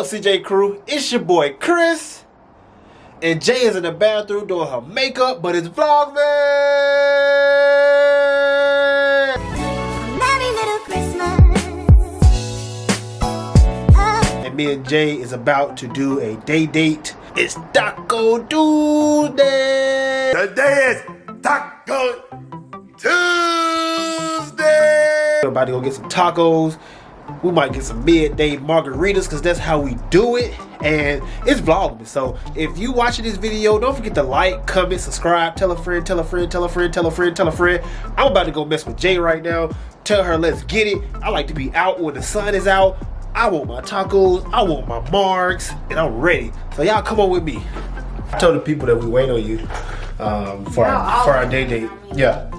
up, CJ crew? It's your boy Chris, and Jay is in the bathroom doing her makeup, but it's Vlogmas. Merry little Christmas. And me and Jay is about to do a day date. It's Taco Tuesday. Today is Taco Tuesday. We're about to go get some tacos. We might get some midday margaritas because that's how we do it. And it's Vlogmas. So if you watching this video, don't forget to like, comment, subscribe, tell a friend, tell a friend, tell a friend, tell a friend, tell a friend. I'm about to go mess with Jay right now. Tell her let's get it. I like to be out when the sun is out. I want my tacos, I want my margs, and I'm ready. So y'all come on with me. I told the people that we wait on you for our day date. Yeah.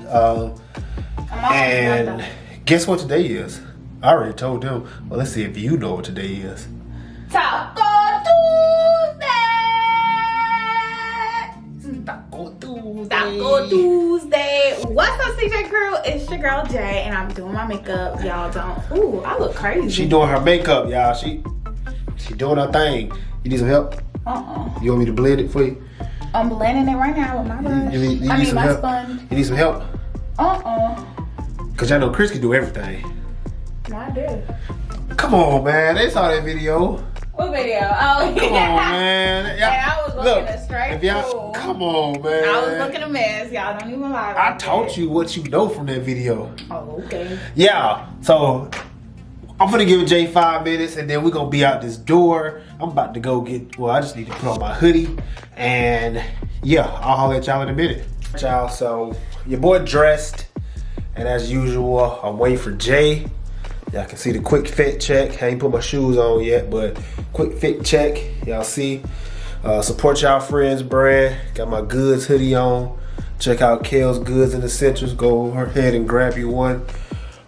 And guess what today is? I already told them. Well, let's see if you know what today is. Taco Tuesday! Taco Tuesday. Taco Tuesday! What's up, CJ crew? It's your girl Jay, and I'm doing my makeup. Y'all don't. Ooh, I look crazy. She doing her makeup, y'all. She doing her thing. You need some help? You want me to blend it for you? I'm blending it right now with my brush. You need some my help? sponge. You need some help? Cause y'all know Chris can do everything. No, I do. Come on, man. They saw that video. What video? Oh, yeah. Come on, man. And I was looking a straight fool. Come on, man. I was looking a mess. Y'all don't even lie. I taught you what you know from that video. Oh, okay. Yeah, so I'm gonna give Jay 5 minutes and then we're gonna be out this door. I'm about to go get, well, I just need to put on my hoodie. And yeah, I'll holler at y'all in a minute. Y'all, so your boy dressed. And as usual, I'm waiting for Jay. Y'all can see the quick fit check. I ain't put my shoes on yet, but quick fit check. Y'all see. Support y'all friends brand. Got my Goods hoodie on. Check out Kale's Goods and Essentials. Go ahead and grab you one.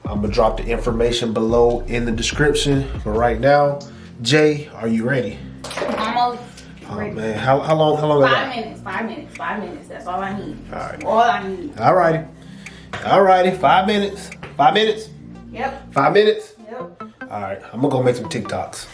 I'm gonna drop the information below in the description. But right now, Jay, are you ready? Almost ready. Oh man, how long? 5 minutes. 5 minutes. 5 minutes. That's all I need. All right. All I need. Alrighty, 5 minutes. 5 minutes? Yep. 5 minutes? Yep. Alright, I'm gonna go make some TikToks.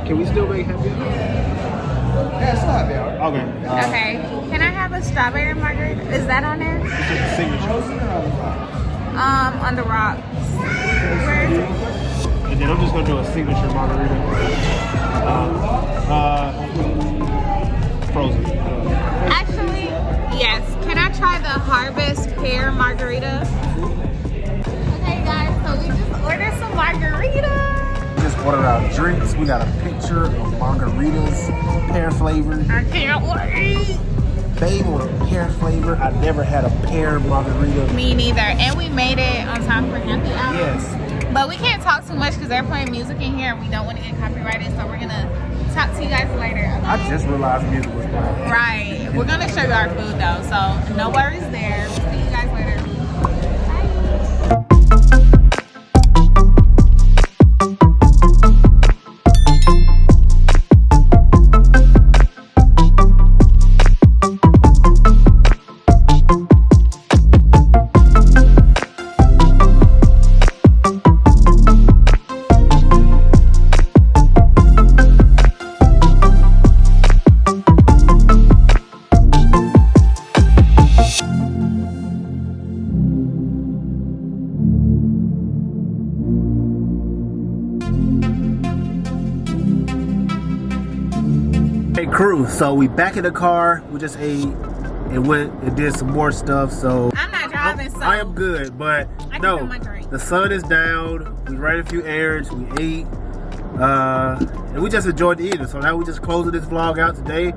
Can we still make happy hour? Yeah, it's not happy hour. Okay. Okay. Can I have a strawberry margarita? Is that on there? It's just a signature. On the rocks. Where is it? And then I'm just gonna do a signature margarita. Frozen. Actually, yes. Can I try the harvest pear margarita? Okay, guys. So we just ordered some margaritas. Just ordered our drinks. We got a picture of margaritas, pear flavored. I can't wait. Babe with a pear flavor. I never had a pear margarita. Me neither. And we made it on time for happy hour. Yes. But we can't talk too much because they're playing music in here and we don't want to get copyrighted. So we're going to talk to you guys later. Okay? I just realized music was playing. Right. We're going to show you our food though. So no worries there. See you guys later. Hey crew, so we back in the car. We just ate and went and did some more stuff. So I'm not driving, so I am good, but I can no, feel my drink. the sun is down. We ran a few errands. We ate, and we just enjoyed the eating. So now we just closing this vlog out today.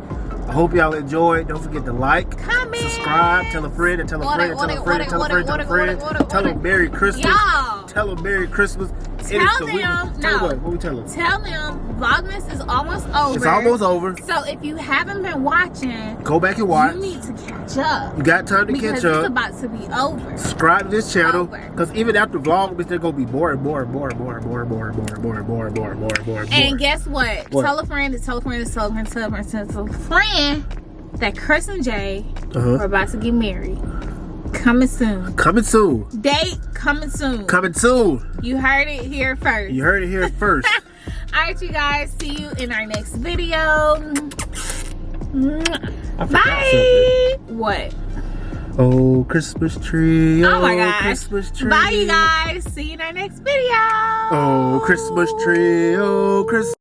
I hope y'all enjoyed. Don't forget to like, comment, subscribe, tell a friend, and tell a friend, and tell a friend, and tell a friend, tell a friend. Tell them Merry Christmas. Y'all. Tell them Merry Christmas. Tell them. Tell what? What we tell them? Tell them Vlogmas is almost over. It's almost over. So if you haven't been watching, go back and watch. You need to catch up. You got time to catch up. It's about to be over. Subscribe to this channel. Over. Because even after Vlogmas, they're going to be more. And guess what? Tell a friend to tell a friend to tell a friend to tell a friend to tell a friend that Chris and Jay are about to get married. Coming soon. Coming soon. Date coming soon. Coming soon. You heard it here first. You heard it here first. Alright, you guys. See you in our next video. Bye. What? Oh, Christmas tree. Oh my gosh. Christmas tree. Bye, you guys. See you in our next video. Oh, Christmas tree. Oh, Christmas.